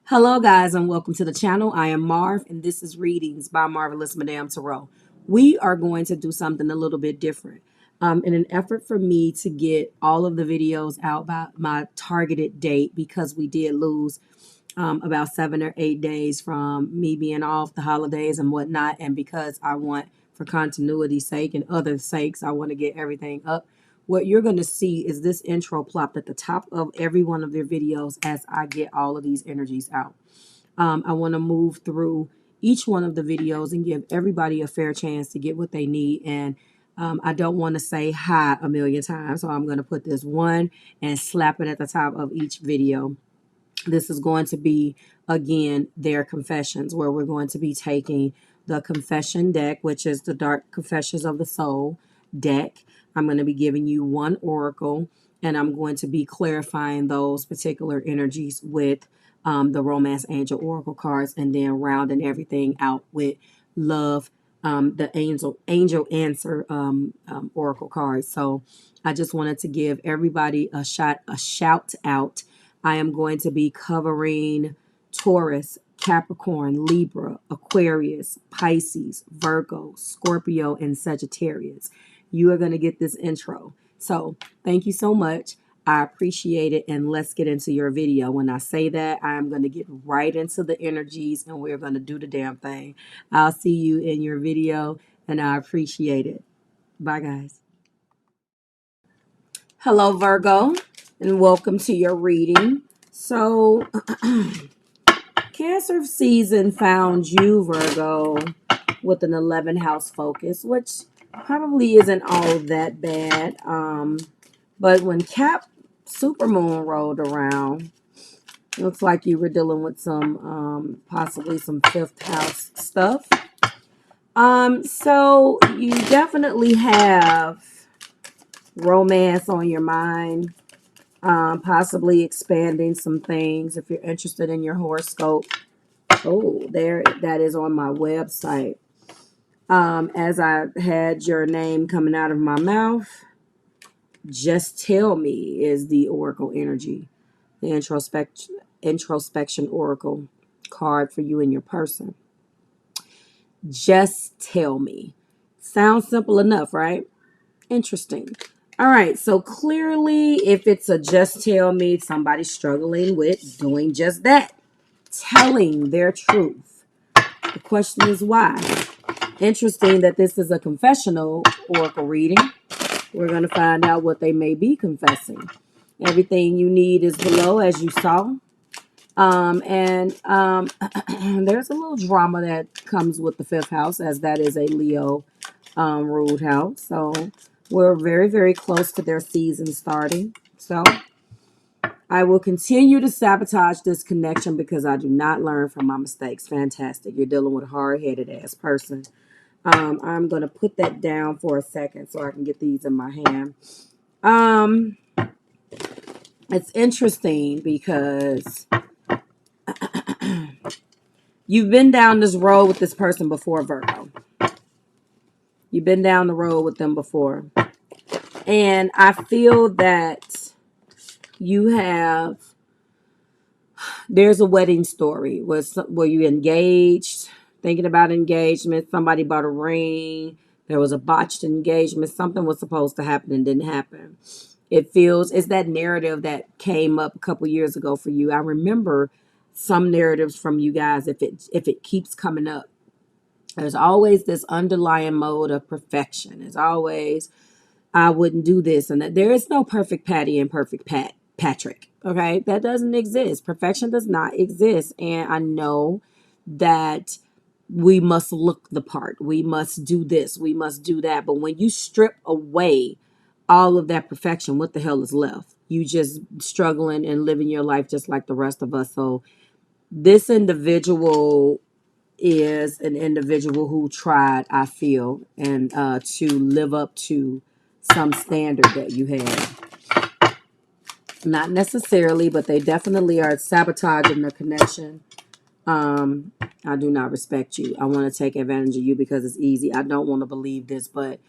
Hello, guys, and welcome to the channel. I am Marv, and this is Readings by Marvelous Madame Tarot. We are going to do something a little bit different. In an effort for me to get all of the videos out by my targeted date, because we did lose about 7 or 8 days from me being off the holidays and whatnot, and because I want, for continuity's sake and other sakes, I want to get everything up. What you're going to see is this intro plopped at the top of every one of their videos as I get all of these energies out. I want to move through each one of the videos and give everybody a fair chance to get what they need. And I don't want to say hi a million times, so I'm going to put this one and slap it at the top of each video. This is going to be, again, their confessions, where we're going to be taking the confession deck, which is the Dark Confessions of the Soul deck. I'm going to be giving you one oracle, and I'm going to be clarifying those particular energies with the Romance Angel Oracle cards, and then rounding everything out with love, the Angel Answer Oracle cards. So I just wanted to give everybody a shout out. I am going to be covering Taurus, Capricorn, Libra, Aquarius, Pisces, Virgo, Scorpio, and Sagittarius. You are going to get this intro. So thank you so much. I appreciate it. And let's get into your video. When I say that, I'm going to get right into the energies and we're going to do the damn thing. I'll see you in your video and I appreciate it. Bye, guys. Hello, Virgo, and welcome to your reading. So Cancer season found you, Virgo, with an 11th house focus, which probably isn't all that bad. But when Cap Supermoon rolled around, looks like you were dealing with some possibly some 5th house stuff. So you definitely have romance on your mind, possibly expanding some things if you're interested in your horoscope. Oh, there, that is on my website. As I had your name coming out of my mouth, just tell me is the oracle energy, the introspection oracle card for you and your person. Just tell me. Sounds simple enough, right? Interesting. All right, so clearly if it's a just tell me, somebody's struggling with doing just that, telling their truth. The question is why? Interesting that this is a confessional oracle reading. We're going to find out what they may be confessing. Everything you need is below, as you saw. There's a little drama that comes with the 5th house, as that is a Leo ruled house. So we're very, very close to their season starting. So I will continue to sabotage this connection because I do not learn from my mistakes. Fantastic. You're dealing with a hard-headed ass person. I'm going to put that down for a second so I can get these in my hand. It's interesting because you've been down this road with this person before, Virgo. You've been down the road with them before. And I feel that there's a wedding story where you engaged, thinking about engagement. Somebody bought a ring. There was a botched engagement. Something was supposed to happen and didn't happen. It's that narrative that came up a couple years ago for you. I remember some narratives from you guys. If it keeps coming up, there's always this underlying mode of perfection. There's always, I wouldn't do this, and that. There is no perfect Patty and perfect Patrick. Okay, that doesn't exist. Perfection does not exist, and I know that we must look the part. We must do this. We must do that. But when you strip away all of that perfection, what the hell is left? You just struggling and living your life just like the rest of us. So this individual is an individual who tried, I feel, and to live up to some standard that you had. Not necessarily, but they definitely are sabotaging the connection. I do not respect you. I want to take advantage of you because it's easy. I don't want to believe this, but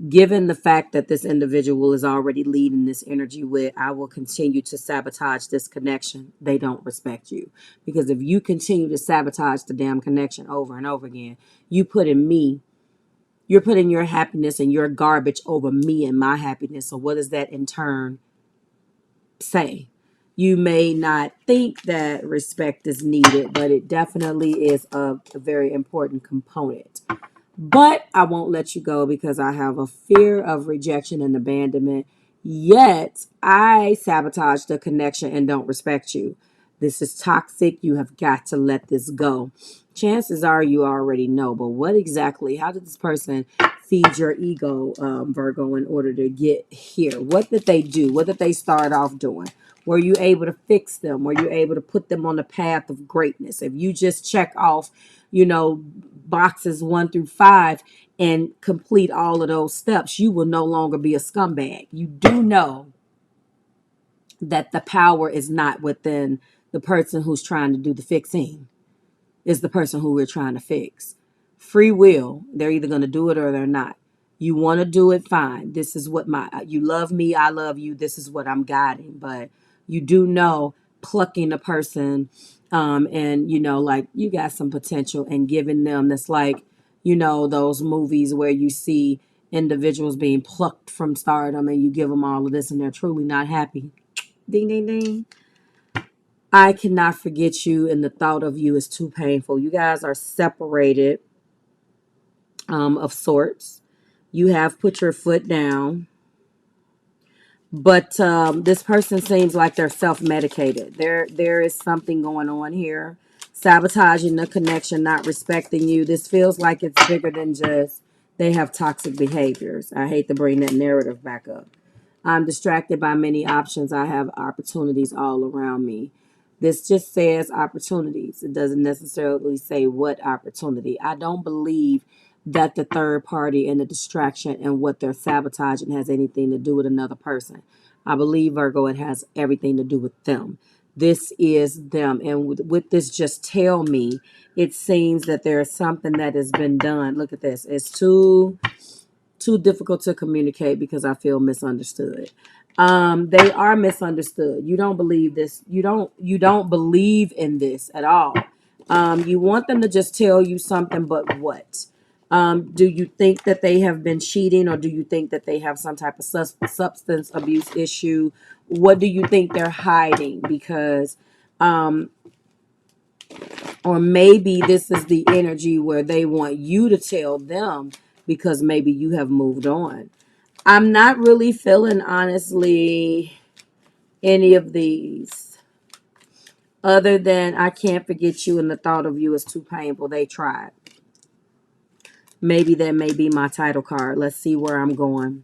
Given the fact that this individual is already leading this energy with, I will continue to sabotage this connection, they don't respect you. Because if you continue to sabotage the damn connection over and over again, you're putting your happiness and your garbage over me and my happiness. So what does that in turn say? You may not think that respect is needed, but it definitely is a very important component. But I won't let you go because I have a fear of rejection and abandonment. Yet I sabotage the connection and don't respect you. This is toxic. You have got to let this go. Chances are you already know, but what exactly, how did this person feed your ego, Virgo, in order to get here? What did they do? What did they start off doing? Were you able to fix them? Were you able to put them on the path of greatness? If you just check off, boxes 1 through 5 and complete all of those steps, you will no longer be a scumbag. You do know that the power is not within the person who's trying to do the fixing, is the person who we're trying to fix. Free will, they're either going to do it or they're not. You want to do it, fine. This is what you love me, I love you, this is what I'm guiding. But you do know plucking a person, and like you got some potential and giving them that's like, those movies where you see individuals being plucked from stardom and you give them all of this and they're truly not happy. Ding, ding, ding. I cannot forget you, and the thought of you is too painful. You guys are separated, of sorts. You have put your foot down, but this person seems like they're self-medicated. There is something going on here, sabotaging the connection, not respecting you. This feels like it's bigger than just they have toxic behaviors. I hate to bring that narrative back up. I'm distracted by many options. I have opportunities all around me. This just says opportunities. It doesn't necessarily say what opportunity. I don't believe that the third party and the distraction and what they're sabotaging has anything to do with another person. I believe, Virgo, it has everything to do with them. This is them. And with this, just tell me, it seems that there is something that has been done. Look at this. It's too difficult to communicate because I feel misunderstood. They are misunderstood. You don't believe this. You don't believe in this at all. You want them to just tell you something, but what? Do you think that they have been cheating, or do you think that they have some type of substance abuse issue? What do you think they're hiding? Because or maybe this is the energy where they want you to tell them because maybe you have moved on. I'm not really feeling, honestly, any of these. Other than I can't forget you and the thought of you is too painful. They tried. Maybe that may be my title card. Let's see where I'm going.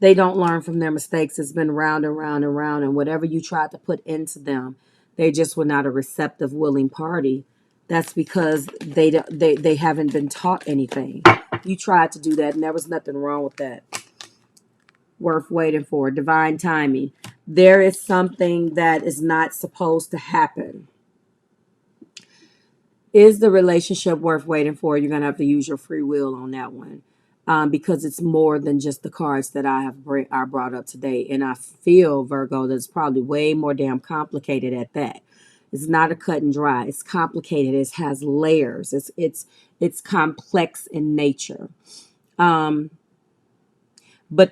They don't learn from their mistakes. It's been round and round and round. And whatever you tried to put into them, they just were not a receptive, willing party. That's because they haven't been taught anything. You tried to do that, and there was nothing wrong with that. Worth waiting for. Divine timing. There is something that is not supposed to happen. Is the relationship worth waiting for? You're going to have to use your free will on that one. Because it's more than just the cards that I brought up today. And I feel, Virgo, that it's probably way more damn complicated at that. It's not a cut and dry. It's complicated. It has layers. It's complex in nature. But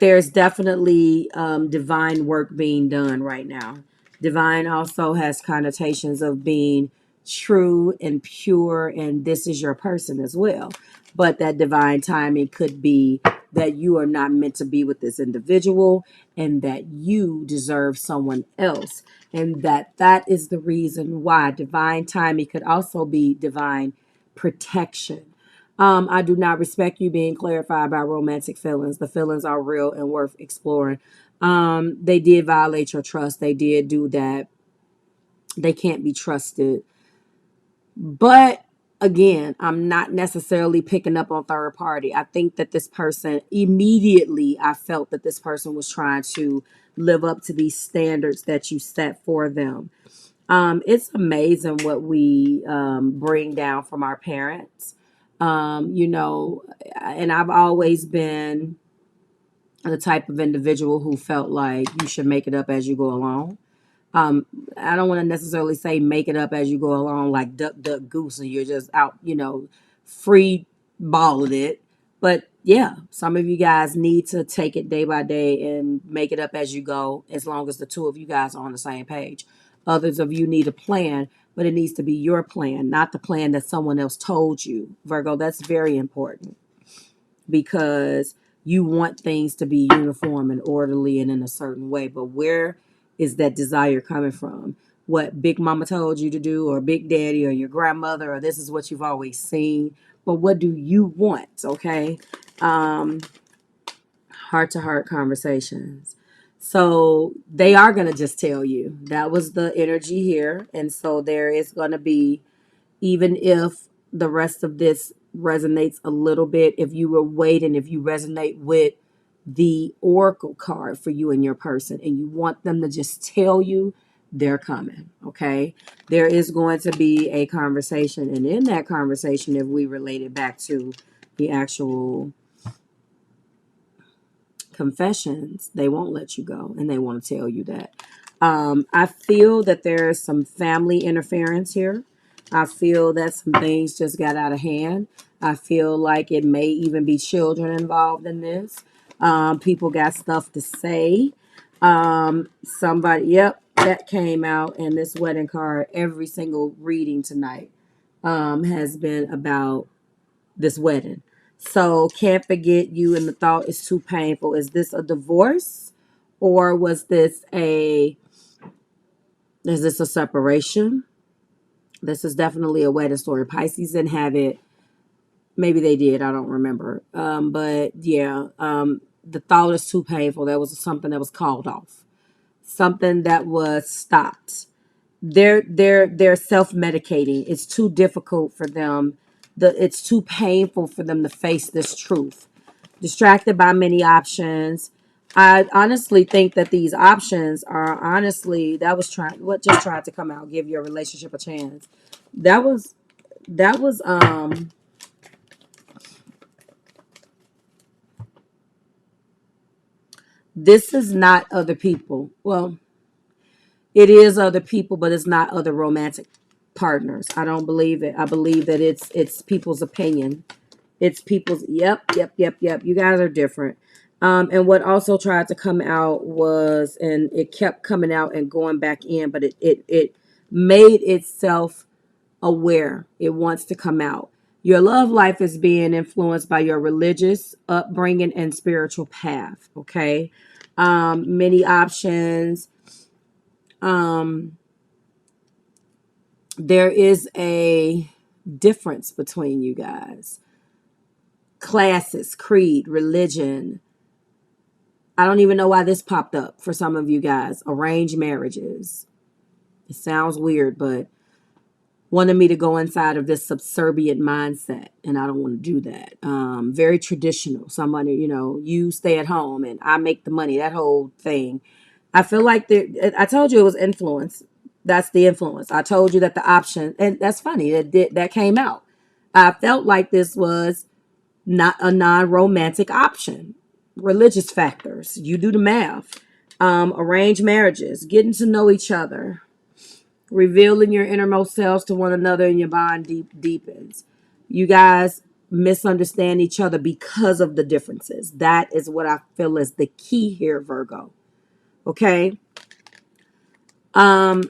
there's definitely divine work being done right now. Divine also has connotations of being true and pure, and this is your person as well. But that divine timing could be that you are not meant to be with this individual and that you deserve someone else. And that is the reason why divine timing could also be divine protection. I do not respect you being clarified by romantic feelings. The feelings are real and worth exploring. They did violate your trust. They did do that. They can't be trusted. But again, I'm not necessarily picking up on third party. I think that this person, immediately, I felt that this person was trying to live up to these standards that you set for them. It's amazing what we bring down from our parents. You know, and I've always been the type of individual who felt like you should make it up as you go along. um, I don't want to necessarily say make it up as you go along, like duck, duck, goose, and you're just out, free balling it. But yeah, some of you guys need to take it day by day and make it up as you go, as long as the two of you guys are on the same page. Others of you need a plan, but it needs to be your plan, not the plan that someone else told you. Virgo, that's very important because you want things to be uniform and orderly and in a certain way. But where is that desire coming from? What Big Mama told you to do, or Big Daddy, or your grandmother, or this is what you've always seen. But what do you want? Okay. Um, Heart to heart conversations. So they are going to just tell you that was the energy here. And so there is going to be, even if the rest of this resonates a little bit, if you were waiting, if you resonate with the oracle card for you and your person and you want them to just tell you, they're coming. Okay, there is going to be a conversation, and in that conversation, if we relate it back to the actual confessions, they won't let you go and they want to tell you that. I feel that there's some family interference here. I feel that some things just got out of hand. I feel like it may even be children involved in this. People got stuff to say. Somebody, yep, that came out, and this wedding card, every single reading tonight has been about this wedding. So can't forget you, and the thought is too painful. Is this a divorce, or is this a separation? This is definitely a wedding story. Pisces didn't have it. Maybe they did. I don't remember. But yeah, the thought is too painful. That was something that was called off. Something that was stopped. They're self-medicating. It's too difficult for them. It's too painful for them to face this truth. Distracted by many options. I honestly think that these options are honestly, that was trying what just tried to come out, give your relationship a chance. That was that was this is not other people. Well, it is other people, but it's not other romantic partners. I don't believe it. I believe that it's people's opinion. It's people's, yep. You guys are different. And what also tried to come out was, and it kept coming out and going back in, but it made itself aware. It wants to come out. Your love life is being influenced by your religious upbringing and spiritual path. Okay. Many options. Um, there is a difference between you guys. Classes, creed, religion. I don't even know why this popped up for some of you guys. Arranged marriages. It sounds weird, but wanted me to go inside of this subservient mindset, and I don't want to do that. Very traditional. Somebody, you stay at home and I make the money. That whole thing. I feel like I told you it was influence. That's the influence. I told you that the option, and that's funny that came out. I felt like this was not a non-romantic option. Religious factors. You do the math. Arranged marriages. Getting to know each other. Revealing your innermost selves to one another, and your bond deepens. You guys misunderstand each other because of the differences. That is what I feel is the key here, Virgo. Okay. Um,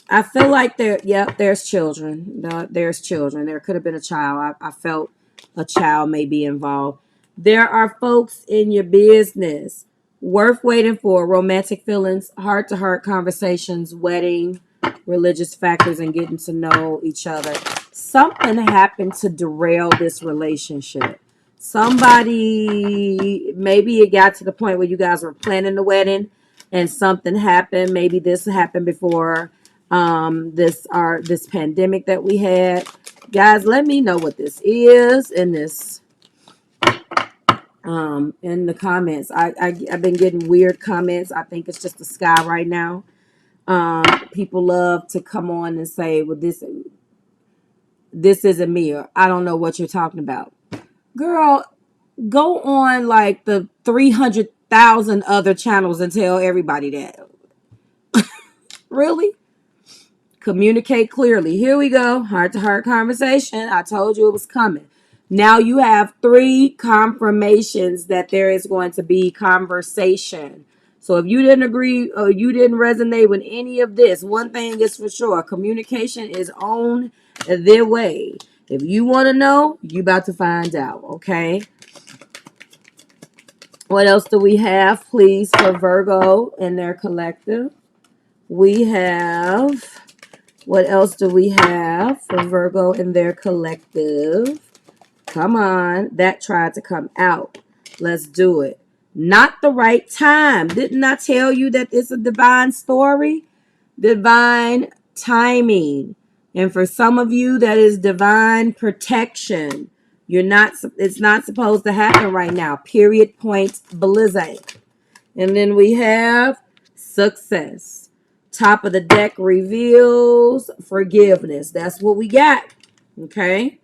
I feel like there's children. There's children. There could have been a child. I felt a child may be involved. There are folks in your business worth waiting for. Romantic feelings, heart to heart conversations, wedding, religious factors, and getting to know each other. Something happened to derail this relationship. Somebody, maybe it got to the point where you guys were planning the wedding and something happened. Maybe this happened before this pandemic that we had. Guys, let me know what this is in this in the comments. I've been getting weird comments. I think it's just the sky right now. People love to come on and say, well, this this isn't me, or I don't know what you're talking about. Girl, go on like the 300,000 other channels and tell everybody that. Really? Communicate clearly. Here we go. Heart to heart conversation. I told you it was coming. Now you have 3 confirmations that there is going to be conversation. So if you didn't agree or you didn't resonate with any of this, one thing is for sure. Communication is on their way. If you want to know, you about to find out, okay? What else do we have, please, for Virgo and their collective? We have... What else do we have for Virgo and their collective? Come on. That tried to come out. Let's do it. Not the right time. Didn't I tell you that it's a divine story? Divine timing. And for some of you, that is divine protection. It's not supposed to happen right now. Period, point, blizzy. And then we have success. Top of the deck reveals forgiveness. That's what we got. Okay.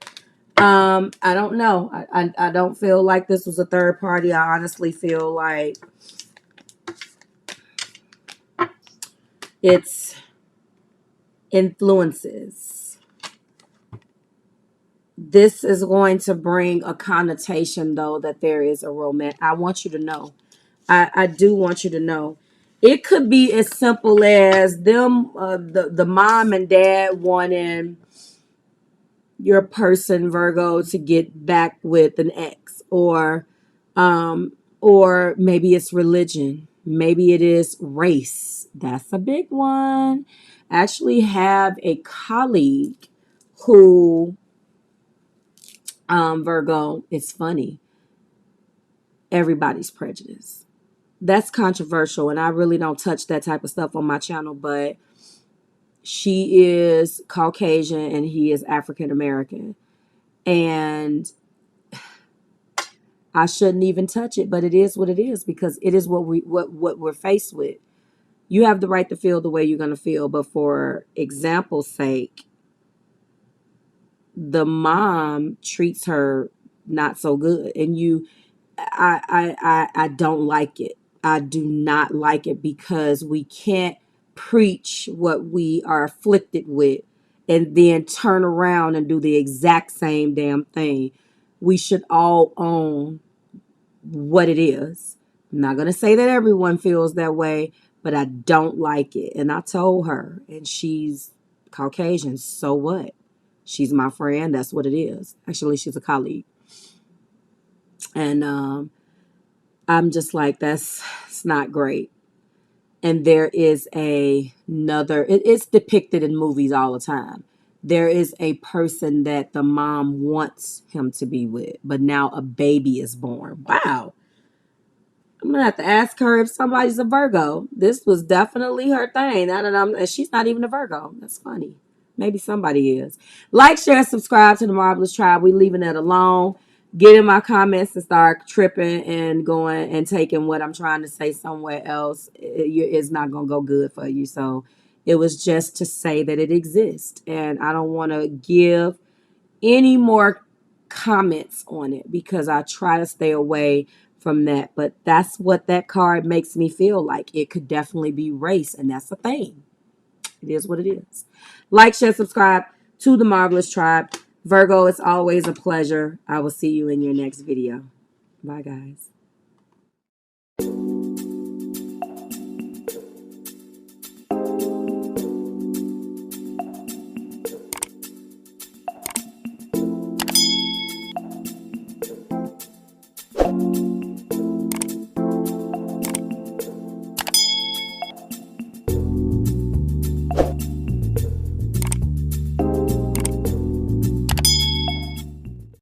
I don't know. I don't feel like this was a third party. I honestly feel like it's influences. This is going to bring a connotation, though, that there is a romance. I want you to know. I do want you to know. It could be as simple as them, the mom and dad wanting your person, Virgo, to get back with an ex, or maybe it's religion, maybe it is race. That's a big one. I actually have a colleague who, Virgo, it's funny. Everybody's prejudice. That's controversial, and I really don't touch that type of stuff on my channel, but she is Caucasian and he is African American. And I shouldn't even touch it, but it is what it is, because it is what we're faced with. You have the right to feel the way you're going to feel, but for example's sake, the mom treats her not so good, and I don't like it. I do not like it, because we can't preach what we are afflicted with and then turn around and do the exact same damn thing. We should all own what it is. I'm not going to say that everyone feels that way, but I don't like it. And I told her, and she's Caucasian. So what? She's my friend. That's what it is. Actually, she's a colleague. And I'm just like, it's not great. And there is another, it's depicted in movies all the time. There is a person that the mom wants him to be with, but now a baby is born. Wow. I'm going to have to ask her if somebody's a Virgo. This was definitely her thing. I don't know. And she's not even a Virgo. That's funny. Maybe somebody is. Like, share, subscribe to the Marvelous Tribe. We leaving it alone. Get in my comments and start tripping and going and taking what I'm trying to say somewhere else. It's not going to go good for you. So it was just to say that it exists. And I don't want to give any more comments on it, because I try to stay away from that. But that's what that card makes me feel like. It could definitely be race, and that's a thing. It is what it is. Like, share, subscribe to the Marvelous Tribe. Virgo, it's always a pleasure. I will see you in your next video. Bye, guys.